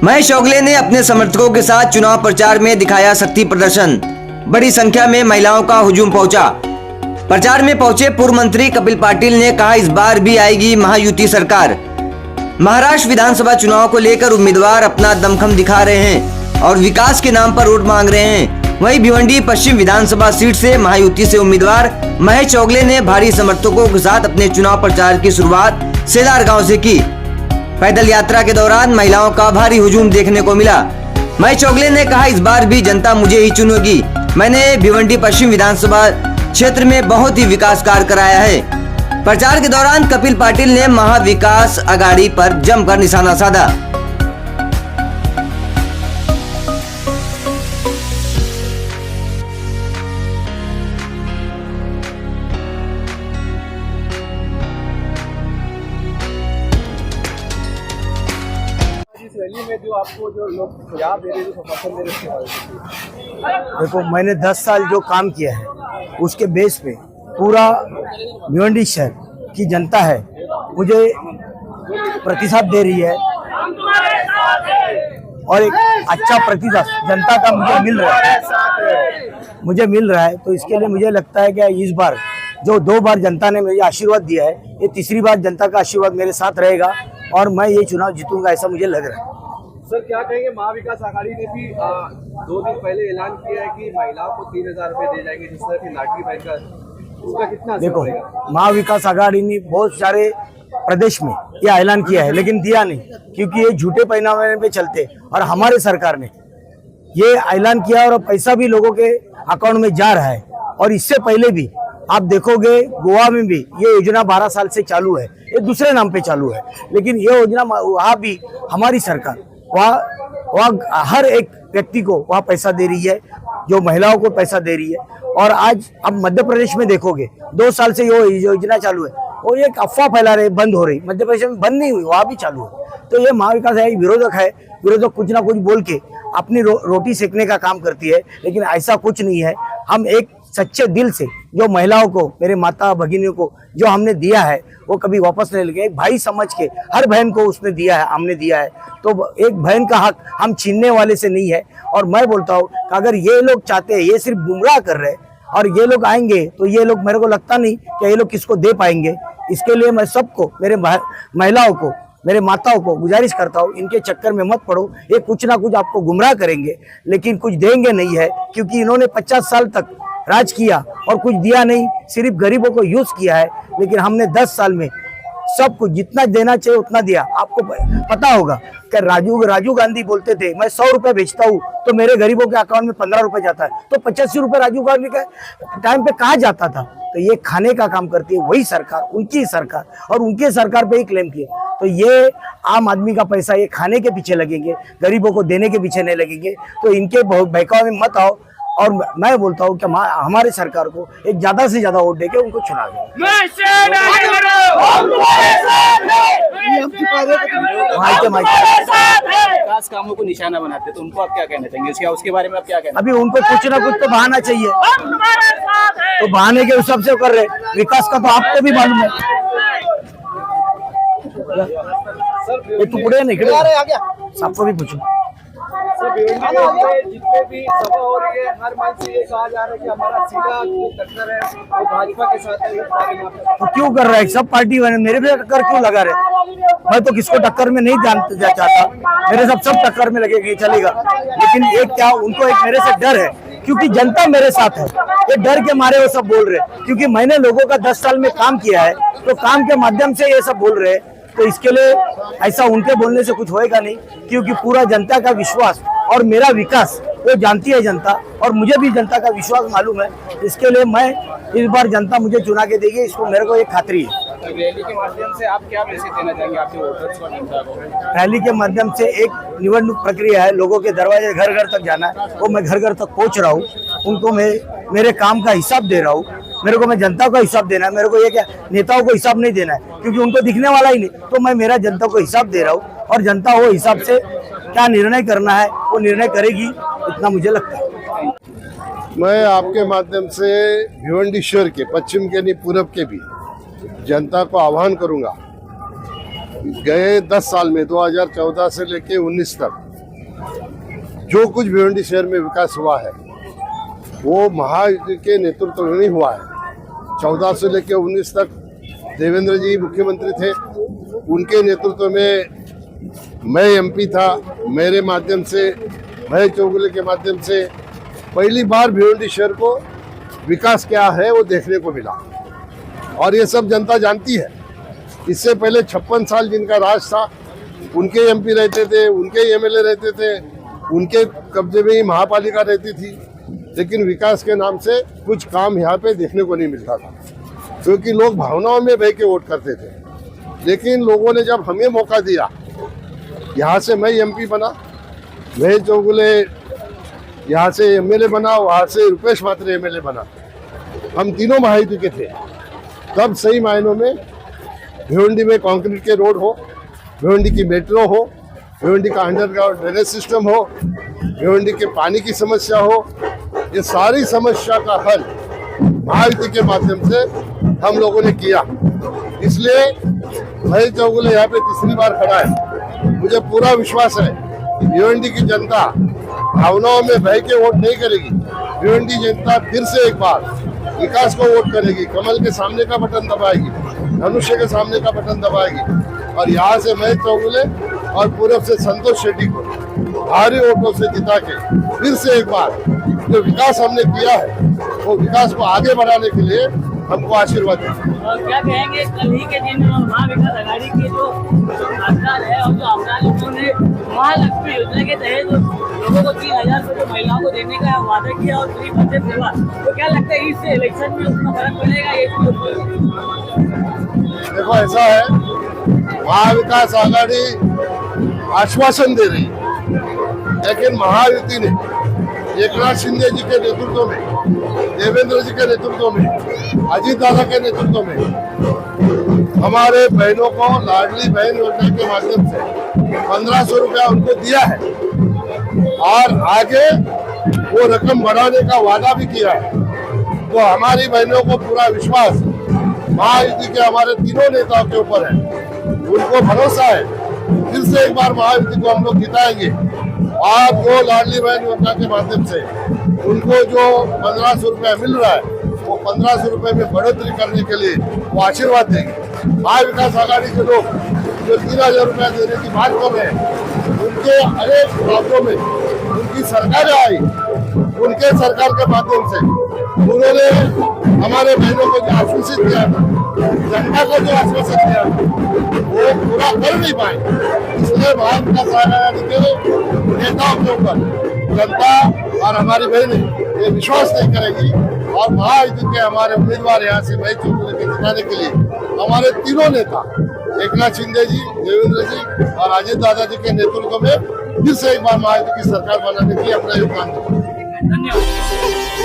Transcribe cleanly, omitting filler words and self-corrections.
महेश चोगले ने अपने समर्थकों के साथ चुनाव प्रचार में दिखाया शक्ति प्रदर्शन। बड़ी संख्या में महिलाओं का हुजूम पहुंचा। प्रचार में पहुंचे पूर्व मंत्री कपिल पाटिल ने कहा, इस बार भी आएगी महायुति सरकार। महाराष्ट्र विधानसभा चुनाव को लेकर उम्मीदवार अपना दमखम दिखा रहे हैं और विकास के नाम पर वोट मांग रहे हैं। वहीं भिवंडी पश्चिम विधानसभा सीट से महायुति से उम्मीदवार महेश चोगले ने भारी समर्थकों के साथ अपने चुनाव प्रचार की शुरुआत सेदार गांव से की। पैदल यात्रा के दौरान महिलाओं का भारी हुजूम देखने को मिला। महेश चोगले ने कहा, इस बार भी जनता मुझे ही चुनेगी। मैंने भिवंडी पश्चिम विधानसभा क्षेत्र में बहुत ही विकास कार्य कराया है। प्रचार के दौरान कपिल पाटिल ने महाविकास आघाड़ी पर जमकर निशाना साधा। रैली में जो आपको जो लोग सुझाव दे रहे हैं, जो समर्थन दे रहे हैं, देखो मैंने 10 साल जो काम किया है उसके बेस पे पूरा भिवंडी शहर की जनता है मुझे प्रतिसाद दे रही है और एक अच्छा प्रतिसाद जनता का मुझे मिल रहा है। तो इसके लिए मुझे लगता है कि इस बार जो 2 बार जनता ने मुझे आशीर्वाद दिया है, ये तीसरी बार जनता का आशीर्वाद मेरे साथ रहेगा और मैं ये चुनाव जीतूंगा, ऐसा मुझे लग रहा है। सर क्या कहेंगे, महाविकास आघाड़ी ने भी 2 दिन पहले ऐलान किया है कि महिलाओं को 3000 रुपए दे जाएंगे, जिस तरह की लाटरी बहन का, उसका कितना असर देखो पड़ेगा? महाविकास आघाड़ी ने बहुत सारे प्रदेश में यह ऐलान किया है लेकिन दिया नहीं, क्योंकि ये झूठे पैमाने पे चलते। और हमारे सरकार ने ये ऐलान किया और पैसा भी लोगों के अकाउंट में जा रहा है। और इससे पहले भी आप देखोगे गोवा में भी ये योजना 12 साल से चालू है, ये दूसरे नाम पे चालू है, लेकिन ये योजना वहाँ भी हमारी सरकार वहाँ हर एक व्यक्ति को वहाँ पैसा दे रही है, जो महिलाओं को पैसा दे रही है। और आज अब मध्य प्रदेश में देखोगे 2 साल से ये योजना चालू है, वो एक अफवाह फैला रहे बंद हो रही, मध्य प्रदेश में बंद नहीं हुई, वहाँ भी चालू है। तो ये महाविकास है, विरोधक है, विरोधक कुछ ना कुछ बोल के अपनी रोटी सेकने का काम करती है, लेकिन ऐसा कुछ नहीं है। हम एक सच्चे दिल से जो महिलाओं को, मेरे माता भगिनियों को जो हमने दिया है वो कभी वापस नहीं लेंगे। एक भाई समझ के हर बहन को उसने दिया है, हमने दिया है, तो एक बहन का हक हम छीनने वाले से नहीं है। और मैं बोलता हूँ कि अगर ये लोग चाहते हैं, ये सिर्फ गुमराह कर रहे हैं और ये लोग आएंगे तो ये लोग, मेरे को लगता नहीं कि ये लोग किसको दे पाएंगे। इसके लिए मैं सबको, मेरे महिलाओं को, मेरे माताओं को गुजारिश करता हूँ, इनके चक्कर में मत पड़ो। ये कुछ ना कुछ आपको गुमराह करेंगे लेकिन कुछ देंगे नहीं है, क्योंकि इन्होंने 50 साल तक राज किया और कुछ दिया नहीं, सिर्फ गरीबों को यूज किया है। लेकिन हमने 10 साल में सब कुछ जितना देना चाहिए उतना दिया। आपको पता होगा कि राजीव गांधी बोलते थे, मैं 100 रुपए बेचता हूँ तो मेरे गरीबों के अकाउंट में 15 रुपए जाता है, तो 85 रुपए राजीव गांधी के टाइम पे कहाँ जाता था? तो ये खाने का काम करती है वही सरकार, उनकी सरकार, और उनके सरकार पे ही क्लेम किए। तो ये आम आदमी का पैसा ये खाने के पीछे लगेंगे, गरीबों को देने के पीछे नहीं लगेंगे। तो इनके बहकावे में मत आओ। और मैं बोलता हूँ कि हमारे सरकार को एक ज्यादा से ज्यादा वोट देके उनको चुना दें। विकास कामों को निशाना बनाते तो उनको आप क्या कहना चाहेंगे, उसके बारे में आप क्या कहना? अभी उनको कुछ ना कुछ तो बहाना चाहिए, तो बहाने के हिसाब से कर रहे। विकास का तो आपको भी मालूम है। ये टुकड़े निकले, सबको भी पूछो। जितने भी सभा हो रही है, हर मंच से ये कहा जा रहा है कि हमारा सीधा जो टक्कर है वो भाजपा के साथ है। तो क्यों कर रहा है? सब पार्टी वाले मेरे भी टक्कर क्यों लगा रहे? मैं तो किसको टक्कर में नहीं जानना चाहता, मेरे सब टक्कर में लगेगी चलेगा। लेकिन एक क्या, उनको एक मेरे से डर है, क्योंकि जनता मेरे साथ है। ये डर के मारे वो सब बोल रहे, क्योंकि मैंने लोगों का 10 साल में काम किया है, तो काम के माध्यम से ये सब बोल रहे। तो इसके लिए ऐसा उनके बोलने से कुछ होएगा नहीं, क्योंकि पूरा जनता का विश्वास और मेरा विकास वो जानती है जनता, और मुझे भी जनता का विश्वास मालूम है। इसके लिए मैं इस बार जनता मुझे चुना के देगी, इसको मेरे को एक खातरी है। रैली के माध्यम से आप क्या मैसेज देना चाहेंगे आपके वोटर्स को, जनता को? रैली के माध्यम से एक निवडणूक प्रक्रिया है, लोगों के दरवाजे घर घर तक जाना है, वो मैं घर घर तक पहुंच रहा हूँ। उनको मैं मेरे काम का हिसाब दे रहा हूँ, मेरे को मैं जनता को हिसाब देना है। मेरे को ये क्या नेताओं को हिसाब नहीं देना है, क्योंकि उनको दिखने वाला ही नहीं। तो मैं मेरा जनता को हिसाब दे रहा हूँ और जनता वो हिसाब से क्या निर्णय करना है वो निर्णय करेगी, इतना मुझे लगता है। मैं आपके माध्यम से भिवंडी शहर के, पश्चिम के नहीं पूरब के भी जनता को आह्वान करूंगा। गए 10 साल में 2014 से लेके 19 तक जो कुछ भिवंडी शहर में विकास हुआ है वो महायुति के नेतृत्व में नहीं हुआ है। 14 से लेकर 19 तक देवेंद्र जी मुख्यमंत्री थे, उनके नेतृत्व में मैं एमपी था, मेरे माध्यम से, भय चौगुले के माध्यम से पहली बार भिवंडी शहर को विकास क्या है वो देखने को मिला और ये सब जनता जानती है। इससे पहले 56 साल जिनका राज था, उनके एमपी रहते थे, उनके एमएलए रहते थे, उनके कब्जे में ही महापालिका रहती थी, लेकिन विकास के नाम से कुछ काम यहाँ पे देखने को नहीं मिलता था, क्योंकि लोग भावनाओं में बह के वोट करते थे। लेकिन लोगों ने जब हमें मौका दिया, यहाँ से मैं एमपी बना, भय चौगुले यहाँ से एमएलए बना, वहाँ से रुपेश मात्रे एमएलए बना, हम तीनों महायुति के थे, तब सही मायनों में भिवंडी में कंक्रीट के रोड हो, भिवंडी की मेट्रो हो, भिवंडी का अंडरग्राउंड ड्रेनेज सिस्टम हो, भिवंडी के पानी की समस्या हो, ये सारी समस्या का हल महायुति के माध्यम से हम लोगों ने किया। इसलिए भय चौगुले यहाँ पे तीसरी बार खड़ा है। मुझे पूरा विश्वास है कि भिवंडी की जनता भावनाओं में बह के वोट नहीं करेगी। भिवंडी जनता फिर से एक बार विकास को वोट करेगी, कमल के सामने का बटन दबाएगी, धनुष्य के सामने का बटन दबाएगी और यहाँ से भय चौगुले और पूरब से संतोष शेट्टी को भारी वोटों से जिता के फिर से एक बार जो विकास हमने किया है वो विकास को आगे बढ़ाने के लिए हमको आशीर्वाद दें। और क्या कहेंगे कल ही के दिन महाविकास आघाड़ी के जो सरकार है और जो आमदार लोगों ने महालक्ष्मी योजना के तहत लोगों को 3,000 रुपये महिलाओं को देने का वादा किया और फ्री बस सेवा, तो क्या लगता है इससे इलेक्शन में उसका फर्क पड़ेगा? ये देखो ऐसा है, महाविकास आघाड़ी आश्वासन दे रही है, लेकिन महायुति ने एकनाथ शिंदे जी के नेतृत्व में, देवेंद्र जी के नेतृत्व में, अजीत दादा के नेतृत्व में हमारे बहनों को लाडली बहन योजना के माध्यम से 1500 रुपया उनको दिया है और आगे वो रकम बढ़ाने का वादा भी किया है। तो हमारी बहनों को पूरा विश्वास महायुति के हमारे तीनों नेताओं के ऊपर है, उनको भरोसा है फिर से एक बार महायुति को हम लोग जिताएंगे और जो लाडली बहन योजना के माध्यम से उनको जो 1500 रुपया मिल रहा है वो 1500 रुपये में बढ़ोतरी करने के लिए वो आशीर्वाद देंगे। महाविकास आघाड़ी के लोग जो 3,000 रुपया देने की बात कर रहे हैं, उनके अनेक राज्यों में उनकी सरकारें आई, उनके सरकार के माध्यम से उन्होंने हमारे बहनों को जो आश्वासित किया था, जनता को जो आश्वासन दिया वो पूरा कर नहीं पाए। इसलिए महाविकास आघाड़ी के नेताओं के ऊपर जनता और हमारी बहनें ये विश्वास नहीं करेगी और महायुति के हमारे उम्मीदवार यहाँ से भय चौगुले के जिताने के लिए हमारे तीनों नेता एकनाथ शिंदे जी, देवेंद्र जी और अजीत दादा जी के नेतृत्व में फिर से एक बार महायुति की सरकार बनाने की अपना योगदान देंगे। धन्यवाद।